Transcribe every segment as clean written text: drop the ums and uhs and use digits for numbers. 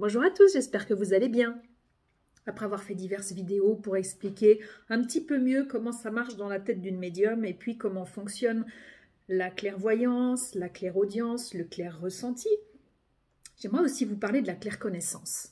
Bonjour à tous, j'espère que vous allez bien. Après avoir fait diverses vidéos pour expliquer un petit peu mieux comment ça marche dans la tête d'une médium et puis comment fonctionne la clairvoyance, la clairaudience, le clair ressenti, j'aimerais aussi vous parler de la clairconnaissance.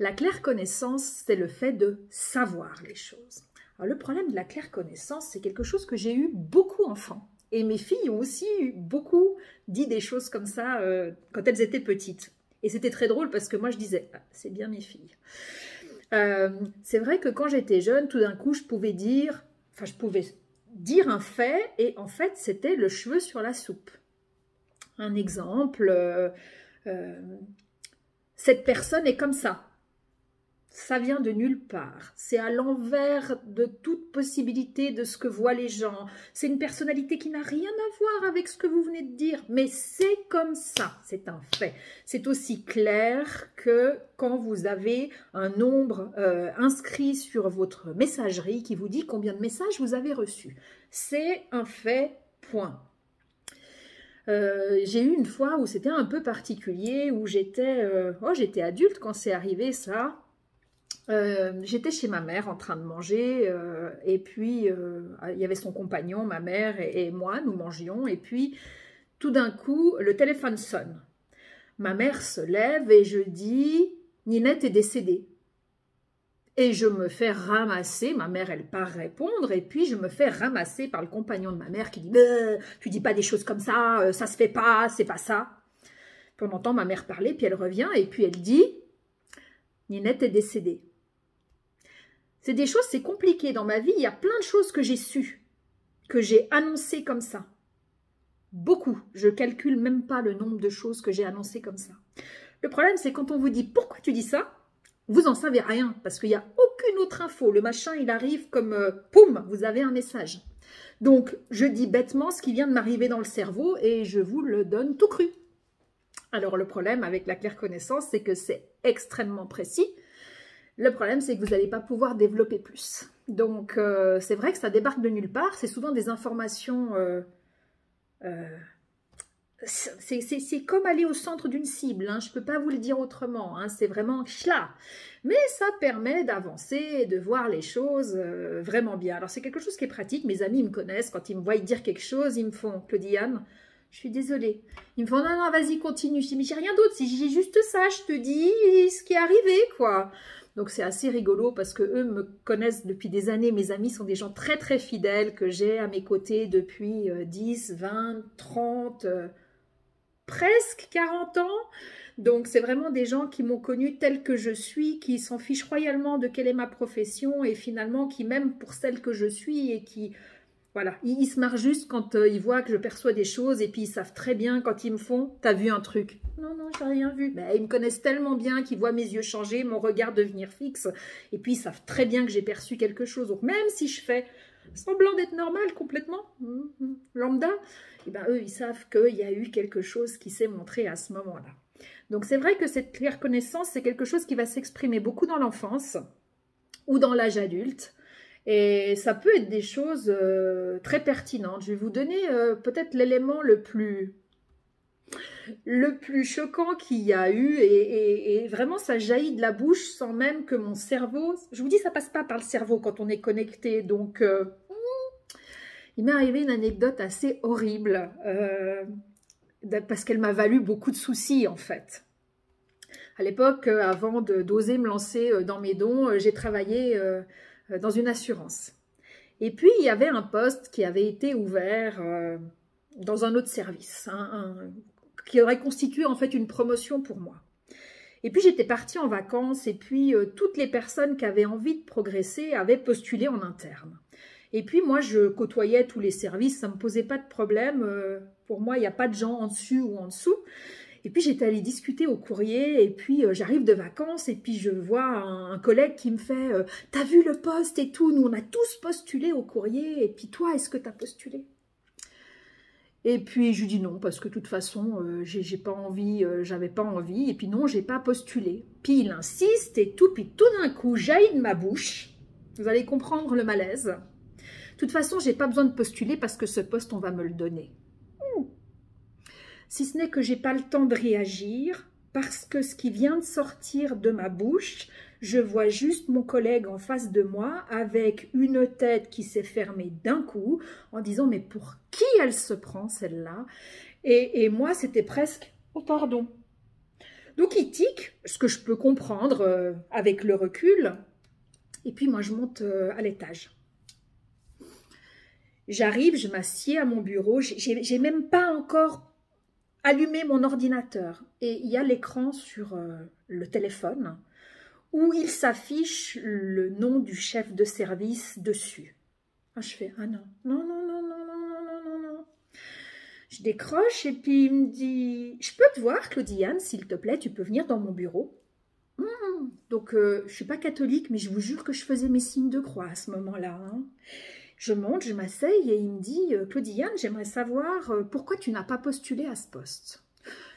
La clairconnaissance, c'est le fait de savoir les choses. Alors, le problème de la clairconnaissance, c'est quelque chose que j'ai eu beaucoup enfant. Et mes filles ont aussi beaucoup dit des choses comme ça quand elles étaient petites. Et c'était très drôle parce que moi, je disais, ah, c'est bien mes filles. C'est vrai que quand j'étais jeune, tout d'un coup, je pouvais dire un fait et en fait, c'était le cheveu sur la soupe. Un exemple, cette personne est comme ça. Ça vient de nulle part. C'est à l'envers de toute possibilité de ce que voient les gens. C'est une personnalité qui n'a rien à voir avec ce que vous venez de dire. Mais c'est comme ça, c'est un fait. C'est aussi clair que quand vous avez un nombre inscrit sur votre messagerie qui vous dit combien de messages vous avez reçus. C'est un fait, point. J'ai eu une fois où c'était un peu particulier, où j'étais adulte quand c'est arrivé ça. J'étais chez ma mère en train de manger et puis il y avait son compagnon, ma mère et moi, nous mangions et puis tout d'un coup le téléphone sonne. Ma mère se lève et je dis « Ninette est décédée ». Et je me fais ramasser, ma mère elle part répondre et puis je me fais ramasser par le compagnon de ma mère qui dit « Tu dis pas des choses comme ça, ça se fait pas, c'est pas ça ». Puis on entend ma mère parler puis elle revient et puis elle dit « Ninette est décédée ». C'est des choses, c'est compliqué dans ma vie. Il y a plein de choses que j'ai sues, que j'ai annoncées comme ça. Beaucoup. Je calcule même pas le nombre de choses que j'ai annoncées comme ça. Le problème, c'est quand on vous dit « Pourquoi tu dis ça ?» Vous en savez rien, parce qu'il n'y a aucune autre info. Le machin, il arrive comme poum, vous avez un message. Donc, je dis bêtement ce qui vient de m'arriver dans le cerveau et je vous le donne tout cru. Alors, le problème avec la clairconnaissance, c'est que c'est extrêmement précis. Le problème, c'est que vous n'allez pas pouvoir développer plus. Donc, c'est vrai que ça débarque de nulle part. C'est souvent des informations... c'est comme aller au centre d'une cible. Hein. Je ne peux pas vous le dire autrement. Hein. C'est vraiment là. Mais ça permet d'avancer et de voir les choses vraiment bien. Alors, c'est quelque chose qui est pratique. Mes amis me connaissent. Quand ils me voient dire quelque chose, ils me font « Claudiane, je suis désolée. » Ils me font « Non, non, vas-y, continue. » Je dis « Mais j'ai rien d'autre. Si j'ai juste ça, je te dis ce qui est arrivé, quoi. » Donc c'est assez rigolo parce que eux me connaissent depuis des années. Mes amis sont des gens très très fidèles que j'ai à mes côtés depuis 10, 20, 30, presque 40 ans. Donc c'est vraiment des gens qui m'ont connue telle que je suis, qui s'en fichent royalement de quelle est ma profession et finalement qui m'aiment pour celle que je suis et qui... Voilà, ils se marrent juste quand ils voient que je perçois des choses et puis ils savent très bien quand ils me font « T'as vu un truc ?» Non, non, j'ai rien vu. Ben, ils me connaissent tellement bien qu'ils voient mes yeux changer, mon regard devenir fixe et puis ils savent très bien que j'ai perçu quelque chose. Donc même si je fais semblant d'être normal complètement, lambda, et ben, eux, ils savent qu'il y a eu quelque chose qui s'est montré à ce moment-là. Donc c'est vrai que cette clairconnaissance, c'est quelque chose qui va s'exprimer beaucoup dans l'enfance ou dans l'âge adulte. Et ça peut être des choses très pertinentes. Je vais vous donner peut-être l'élément le plus choquant qu'il y a eu. Et vraiment, ça jaillit de la bouche sans même que mon cerveau... Je vous dis, ça passe pas par le cerveau quand on est connecté. Donc, il m'est arrivé une anecdote assez horrible parce qu'elle m'a valu beaucoup de soucis, en fait. À l'époque, avant d'oser me lancer dans mes dons, j'ai travaillé... dans une assurance. Et puis, il y avait un poste qui avait été ouvert dans un autre service, qui aurait constitué en fait une promotion pour moi. Et puis, j'étais partie en vacances et puis toutes les personnes qui avaient envie de progresser avaient postulé en interne. Et puis, moi, je côtoyais tous les services, ça ne me posait pas de problème. Pour moi, il n'y a pas de gens en dessus ou en dessous. Et puis, j'étais allée discuter au courrier et puis j'arrive de vacances et puis je vois un collègue qui me fait « T'as vu le poste et tout, nous on a tous postulé au courrier et puis toi, est-ce que t'as postulé ?» Et puis, je lui dis non parce que de toute façon, j'ai pas envie, j'avais pas envie et puis non, j'ai pas postulé. Puis il insiste et tout, puis tout d'un coup, jaillit de ma bouche. Vous allez comprendre le malaise. De toute façon, j'ai pas besoin de postuler parce que ce poste, on va me le donner. Si ce n'est que j'ai pas le temps de réagir, parce que ce qui vient de sortir de ma bouche, je vois juste mon collègue en face de moi avec une tête qui s'est fermée d'un coup en disant « mais pour qui elle se prend celle-là » et moi c'était presque « oh pardon ». Donc il tique, ce que je peux comprendre avec le recul, et puis moi je monte à l'étage. J'arrive, je m'assieds à mon bureau, j'ai même pas encore allumé mon ordinateur et il y a l'écran sur le téléphone où il s'affiche le nom du chef de service dessus. Ah, je fais « ah non, non, non, non, non, non, non, non, non ». Je décroche et puis il me dit « je peux te voir, Claudiane, s'il te plaît, tu peux venir dans mon bureau ». Donc, je ne suis pas catholique, mais je vous jure que je faisais mes signes de croix à ce moment-là. Hein. Je monte, je m'asseye et il me dit « Claudiane, j'aimerais savoir pourquoi tu n'as pas postulé à ce poste ?»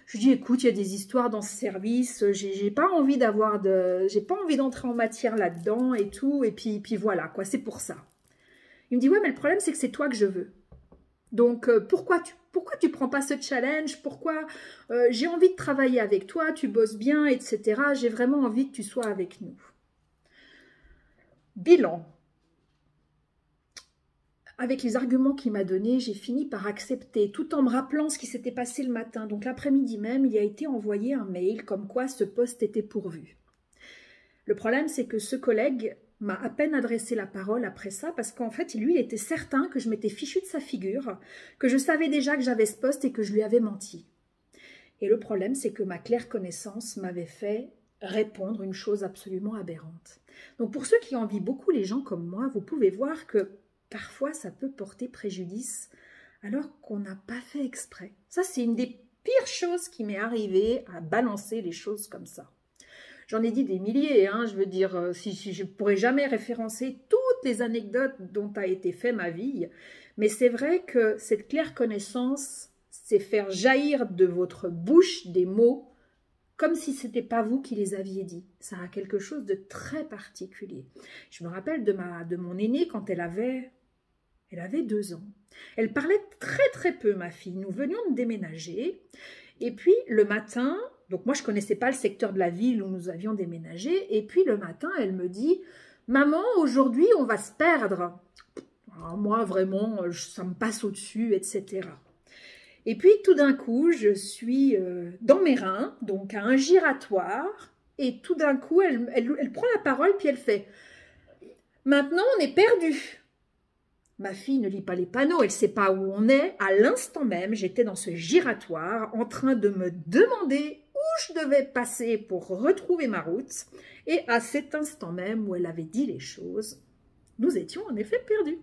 Je lui dis « écoute, il y a des histoires dans ce service, j'ai pas envie d'entrer en matière là-dedans et tout, et puis voilà, quoi, c'est pour ça. » Il me dit « ouais, mais le problème, c'est que c'est toi que je veux. Donc, pourquoi tu prends pas ce challenge? Pourquoi j'ai envie de travailler avec toi, tu bosses bien, etc. J'ai vraiment envie que tu sois avec nous. » Bilan. Avec les arguments qu'il m'a donnés, j'ai fini par accepter, tout en me rappelant ce qui s'était passé le matin. Donc l'après-midi même, il a été envoyé un mail comme quoi ce poste était pourvu. Le problème, c'est que ce collègue m'a à peine adressé la parole après ça, parce qu'en fait, lui, il était certain que je m'étais fichu de sa figure, que je savais déjà que j'avais ce poste et que je lui avais menti. Et le problème, c'est que ma claire connaissance m'avait fait répondre une chose absolument aberrante. Donc pour ceux qui envient beaucoup les gens comme moi, vous pouvez voir que parfois, ça peut porter préjudice alors qu'on n'a pas fait exprès. Ça, c'est une des pires choses qui m'est arrivée à balancer les choses comme ça. J'en ai dit des milliers, hein, je veux dire, si je ne pourrais jamais référencer toutes les anecdotes dont a été fait ma vie, mais c'est vrai que cette claire connaissance, c'est faire jaillir de votre bouche des mots comme si ce n'était pas vous qui les aviez dit. Ça a quelque chose de très particulier. Je me rappelle de mon aînée quand elle avait 2 ans. Elle parlait très très peu, ma fille. Nous venions de déménager. Et puis le matin, donc moi je ne connaissais pas le secteur de la ville où nous avions déménagé. Et puis le matin, elle me dit « Maman, aujourd'hui on va se perdre. » Alors moi vraiment, ça me passe au-dessus, etc. Et puis tout d'un coup, je suis dans mes reins, donc à un giratoire. Et tout d'un coup, elle prend la parole puis elle fait « Maintenant on est perdu. » Ma fille ne lit pas les panneaux, elle ne sait pas où on est. À l'instant même, j'étais dans ce giratoire en train de me demander où je devais passer pour retrouver ma route. Et à cet instant même où elle avait dit les choses, nous étions en effet perdus.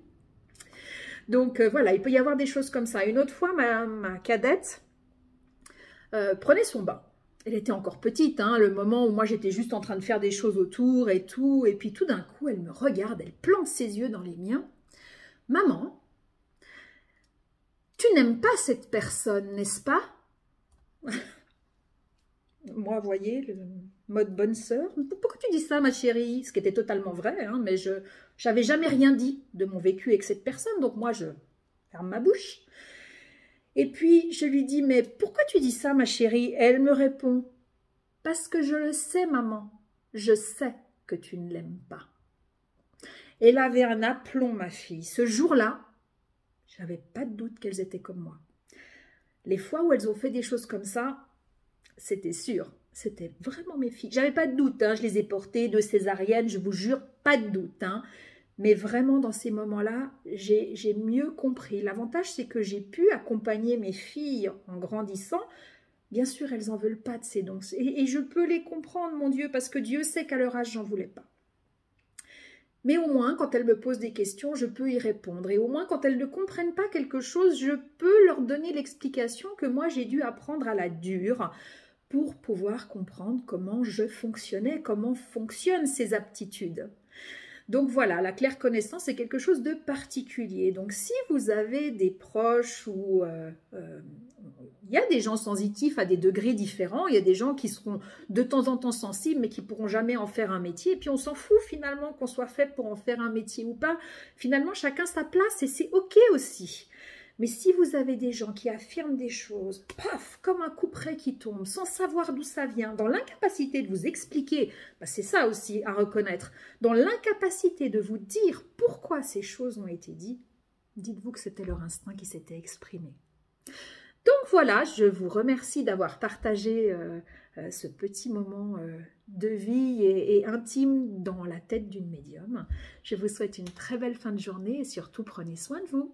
Donc voilà, il peut y avoir des choses comme ça. Une autre fois, ma cadette prenait son bain. Elle était encore petite, hein, le moment où moi j'étais juste en train de faire des choses autour et tout. Et puis tout d'un coup, elle me regarde, elle plante ses yeux dans les miens. « Maman, tu n'aimes pas cette personne, n'est-ce pas ?» Moi, vous voyez, le mode bonne sœur. « Pourquoi tu dis ça, ma chérie ?» Ce qui était totalement vrai, hein, mais je n'avais jamais rien dit de mon vécu avec cette personne, donc moi, je ferme ma bouche. Et puis, je lui dis « Mais pourquoi tu dis ça, ma chérie ?» Et elle me répond « Parce que je le sais, maman, je sais que tu ne l'aimes pas. » Elle avait un aplomb, ma fille. Ce jour-là, je n'avais pas de doute qu'elles étaient comme moi. Les fois où elles ont fait des choses comme ça, c'était sûr. C'était vraiment mes filles. J'avais pas de doute, hein, je les ai portées de césarienne, je vous jure, pas de doute. Hein. Mais vraiment, dans ces moments-là, j'ai mieux compris. L'avantage, c'est que j'ai pu accompagner mes filles en grandissant. Bien sûr, elles n'en veulent pas de ces dons. Et je peux les comprendre, mon Dieu, parce que Dieu sait qu'à leur âge, j'en voulais pas. Mais au moins, quand elles me posent des questions, je peux y répondre. Et au moins, quand elles ne comprennent pas quelque chose, je peux leur donner l'explication que moi, j'ai dû apprendre à la dure pour pouvoir comprendre comment je fonctionnais, comment fonctionnent ces aptitudes. Donc voilà, la claire connaissance est quelque chose de particulier. Donc si vous avez des proches où il y a des gens sensitifs à des degrés différents, il y a des gens qui seront de temps en temps sensibles mais qui ne pourront jamais en faire un métier. Et puis on s'en fout finalement qu'on soit fait pour en faire un métier ou pas. Finalement, chacun sa place et c'est ok aussi. Mais si vous avez des gens qui affirment des choses, paf, comme un couperet qui tombe, sans savoir d'où ça vient, dans l'incapacité de vous expliquer, bah c'est ça aussi à reconnaître, dans l'incapacité de vous dire pourquoi ces choses ont été dites, dites-vous que c'était leur instinct qui s'était exprimé. Donc voilà, je vous remercie d'avoir partagé ce petit moment de vie et intime dans la tête d'une médium. Je vous souhaite une très belle fin de journée et surtout prenez soin de vous.